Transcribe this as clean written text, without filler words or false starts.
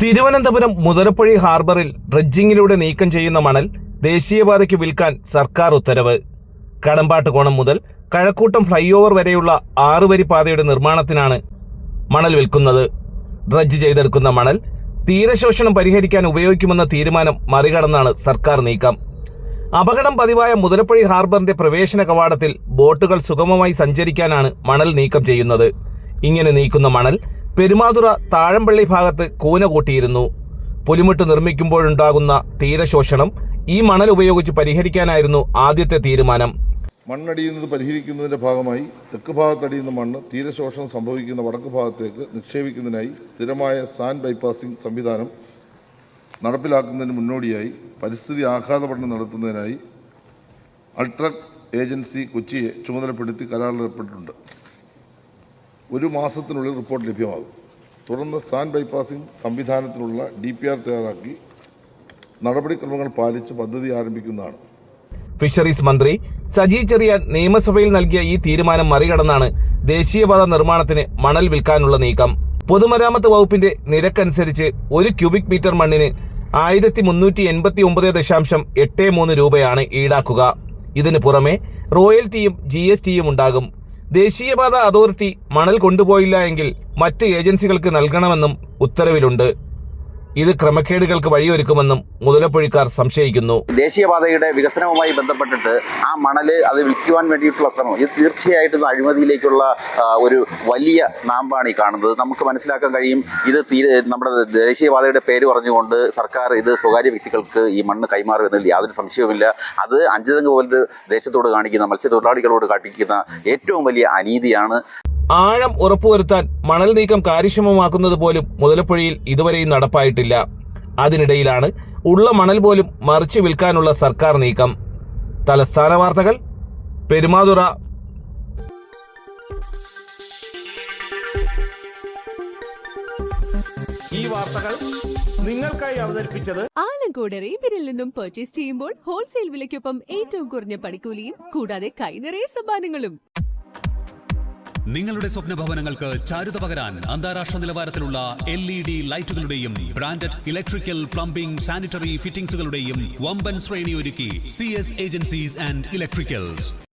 തിരുവനന്തപുരം മുതലപ്പുഴി ഹാർബറിൽ ഡ്രഡ്ജിങ്ങിലൂടെ നീക്കം ചെയ്യുന്ന മണൽ ദേശീയപാതയ്ക്ക് വിൽക്കാൻ സർക്കാർ ഉത്തരവ്. കടമ്പാട്ടുകോണം മുതൽ കഴക്കൂട്ടം ഫ്ലൈ ഓവർ വരെയുള്ള 6 വരി പാതയുടെ നിർമ്മാണത്തിനാണ് മണൽ വിൽക്കുന്നത്. ഡ്രഡ്ജ് ചെയ്തെടുക്കുന്ന മണൽ തീരശോഷണം പരിഹരിക്കാൻ ഉപയോഗിക്കുമെന്ന തീരുമാനം മറികടന്നാണ് സർക്കാർ നീക്കം. അപകടം പതിവായ മുതലപ്പുഴി ഹാർബറിന്റെ പ്രവേശന കവാടത്തിൽ ബോട്ടുകൾ സുഗമമായി സഞ്ചരിക്കാനാണ് മണൽ നീക്കം ചെയ്യുന്നത്. ഇങ്ങനെ നീക്കുന്ന മണൽ പെരുമാതുറ താഴമ്പള്ളി ഭാഗത്ത് കൂന കൂട്ടിയിരുന്നു. പുലിമുട്ട് നിർമ്മിക്കുമ്പോഴുണ്ടാകുന്ന തീരശോഷണം ഈ മണൽ ഉപയോഗിച്ച് പരിഹരിക്കാനായിരുന്നു ആദ്യത്തെ തീരുമാനം. മണ്ണടിയുന്നത് പരിഹരിക്കുന്നതിന്റെ ഭാഗമായി തെക്ക് ഭാഗത്തടിയുന്ന മണ്ണ് തീരശോഷണം സംഭവിക്കുന്ന വടക്ക് ഭാഗത്തേക്ക് നിക്ഷേപിക്കുന്നതിനായി സ്ഥിരമായ സാൻഡ് ബൈപ്പാസിംഗ് സംവിധാനം നടപ്പിലാക്കുന്നതിന് മുന്നോടിയായി പരിസ്ഥിതി ആഘാത പഠനം നടത്തുന്നതിനായി അൾട്രക് ഏജൻസി കൊച്ചിയെ ചുമതലപ്പെടുത്തി കരാറിലേർപ്പെട്ടിട്ടുണ്ട്. 1 മാസത്തിനുള്ളിൽ റിപ്പോർട്ട് ലഭ്യമാകും. തുടർന്ന് സാൻഡ് ബൈപ്പാസിംഗ് സംവിധാനത്തിനുള്ള DPR തയ്യാറാക്കി നടപടിക്രമങ്ങൾ പാലിച്ച് പദ്ധതി ആരംഭിക്കുന്നതാണ്. ഫിഷറീസ് മന്ത്രി സജി ചെറിയാൻ നിയമസഭയിൽ നൽകിയ ഈ തീരുമാനം മറികടന്നാണ് ദേശീയപാത നിർമ്മാണത്തിന് മണൽ വിൽക്കാനുള്ള നീക്കം. പൊതുമരാമത്ത് വകുപ്പിന്റെ നിരക്കനുസരിച്ച് 1 ക്യൂബിക് മീറ്റർ മണ്ണിന് 1389.83 രൂപയാണ് ഈടാക്കുക. ഇതിന് പുറമെ റോയൽറ്റിയും GSTയും ഉണ്ടാകും. ദേശീയപാത അതോറിറ്റി മണൽ കൊണ്ടുപോയില്ല എങ്കിൽ മറ്റ് ഏജൻസികൾക്ക് നൽകണമെന്നും ഉത്തരവിലുണ്ട്. ഇത് ക്രമക്കേടുകൾക്ക് വഴിയൊരുക്കുമെന്നും മുതലപ്പുഴക്കാർ സംശയിക്കുന്നു. ദേശീയപാതയുടെ വികസനവുമായി ബന്ധപ്പെട്ടിട്ട് ആ മണൽ അത് വിൽക്കുവാൻ വേണ്ടിയിട്ടുള്ള ശ്രമം ഇത് തീർച്ചയായിട്ടും അഴിമതിയിലേക്കുള്ള ഒരു വലിയ നാമ്പാണ് ഈ കാണുന്നത്. നമുക്ക് മനസ്സിലാക്കാൻ കഴിയും, ഇത് നമ്മുടെ ദേശീയപാതയുടെ പേര് പറഞ്ഞുകൊണ്ട് സർക്കാർ ഇത് സ്വകാര്യ വ്യക്തികൾക്ക് ഈ മണ്ണ് കൈമാറുമെന്നതിൽ യാതൊരു സംശയവുമില്ല. അത് അഞ്ചുതെങ്ങ് പോലൊരു ദേശത്തോട് കാണിക്കുന്ന, മത്സ്യത്തൊഴിലാളികളോട് കാണിക്കുന്ന ഏറ്റവും വലിയ അനീതിയാണ്. ആഴം ഉറപ്പുവരുത്താൻ മണൽ നീക്കം കാര്യക്ഷമമാക്കുന്നത് പോലും മുതലപ്പുഴയിൽ ഇതുവരെയും നടപ്പായിട്ടില്ല. അതിനിടയിലാണ് ഉള്ള മണൽ പോലും മറിച്ച് വിൽക്കാനുള്ള സർക്കാർ നീക്കം. തലസ്ഥാന വാർത്തകൾ, പെരുമാതുറ. ഈ വാർത്തകൾ നിങ്ങൾക്കായി അവതരിപ്പിച്ചത് ആലങ്കോട് റീബിനിൽ നിന്നും പർച്ചേസ് ചെയ്യുമ്പോൾ ഹോൾസെയിൽ വിലയ്ക്കൊപ്പം ഏറ്റവും കുറഞ്ഞ പണിക്കൂലിയും കൂടാതെ കൈനിറയെ സമ്മാനങ്ങളും. നിങ്ങളുടെ സ്വപ്ന ഭവനങ്ങൾക്ക് ചാരുത പകരാൻ അന്താരാഷ്ട്ര നിലവാരത്തിലുള്ള LED ലൈറ്റുകളുടെയും ബ്രാൻഡഡ് ഇലക്ട്രിക്കൽ, പ്ലംബിംഗ്, സാനിറ്ററി ഫിറ്റിംഗ്സുകളുടെയും വമ്പൻ ശ്രേണി ഒരുക്കി CS ഏജൻസീസ് ആൻഡ് ഇലക്ട്രിക്കൽസ്.